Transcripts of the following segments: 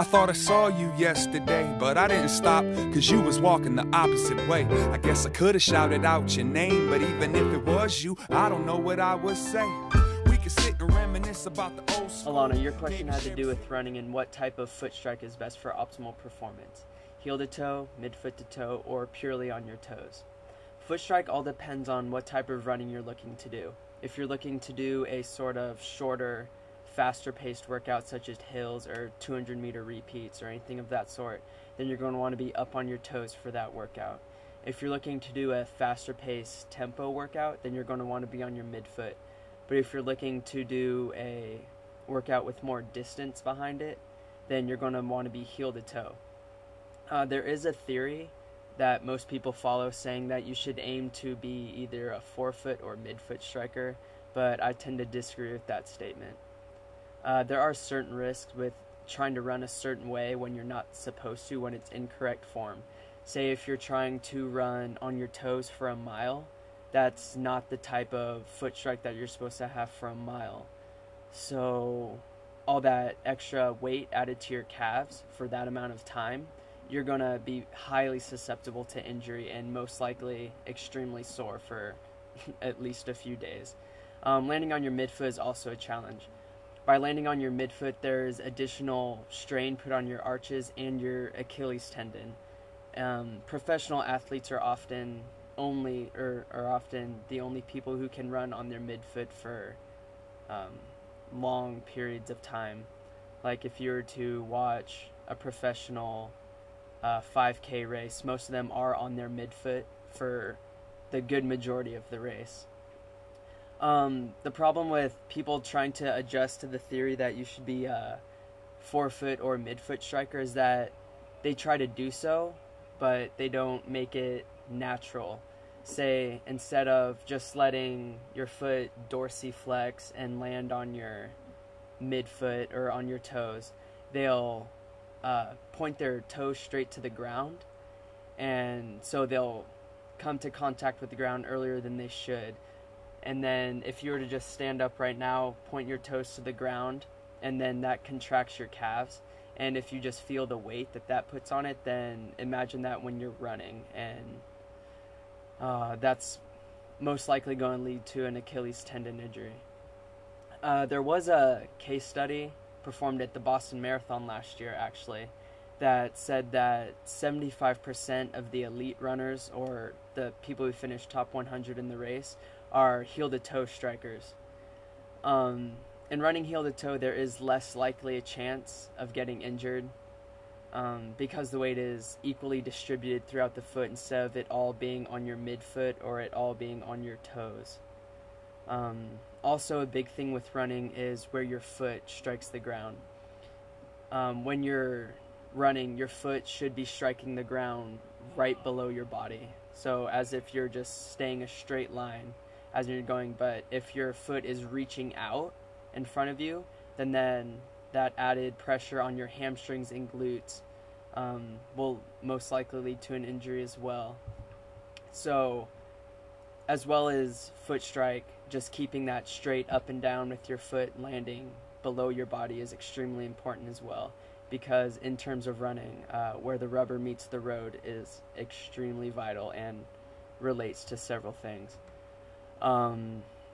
I thought I saw you yesterday, but I didn't stop, cause you was walking the opposite way. I guess I could've shouted out your name, but even if it was you, I don't know what I would say. We could sit and reminisce about the old school. Alana, your question had to do with running and what type of foot strike is best for optimal performance. Heel to toe, midfoot to toe, or purely on your toes. Foot strike all depends on what type of running you're looking to do. If you're looking to do a sort of shorter, faster paced workout such as hills or 200-meter repeats or anything of that sort, then you're going to want to be up on your toes for that workout. If you're looking to do a faster paced tempo workout, then you're going to want to be on your midfoot. But if you're looking to do a workout with more distance behind it, then you're going to want to be heel to toe. There is a theory that most people follow saying that you should aim to be either a forefoot or midfoot striker, but I tend to disagree with that statement. There are certain risks with trying to run a certain way when you're not supposed to, when it's incorrect form. Say if you're trying to run on your toes for a mile, that's not the type of foot strike that you're supposed to have for a mile. So all that extra weight added to your calves for that amount of time, you're going to be highly susceptible to injury and most likely extremely sore for at least a few days. Landing on your midfoot is also a challenge. By landing on your midfoot, there's additional strain put on your arches and your Achilles tendon. Professional athletes are often the only people who can run on their midfoot for long periods of time. Like if you were to watch a professional 5K race, most of them are on their midfoot for the good majority of the race. The problem with people trying to adjust to the theory that you should be a forefoot or midfoot striker is that they try to do so, but they don't make it natural. Say, instead of just letting your foot dorsiflex and land on your midfoot or on your toes, they'll point their toes straight to the ground, and so they'll come to contact with the ground earlier than they should. And then if you were to just stand up right now, point your toes to the ground, and then that contracts your calves. And if you just feel the weight that puts on it, then imagine that when you're running. And that's most likely going to lead to an Achilles tendon injury. There was a case study performed at the Boston Marathon last year, actually, that said that 75% of the elite runners, or the people who finished top 100 in the race, are heel-to-toe strikers. In running heel-to-toe, there is less likely a chance of getting injured because the weight is equally distributed throughout the foot instead of it all being on your midfoot or it all being on your toes. Also, a big thing with running is where your foot strikes the ground. When you're running, your foot should be striking the ground right below your body. So as if you're just staying a straight line as you're going, but if your foot is reaching out in front of you, then that added pressure on your hamstrings and glutes will most likely lead to an injury as well. So, as well as foot strike, just keeping that straight up and down with your foot landing below your body is extremely important as well, because in terms of running, where the rubber meets the road is extremely vital and relates to several things.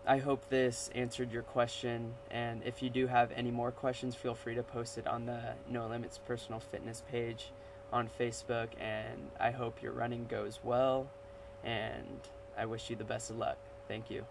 I hope this answered your question, and if you do have any more questions, feel free to post it on the No Limits Personal Fitness page on Facebook, and I hope your running goes well, and I wish you the best of luck. Thank you.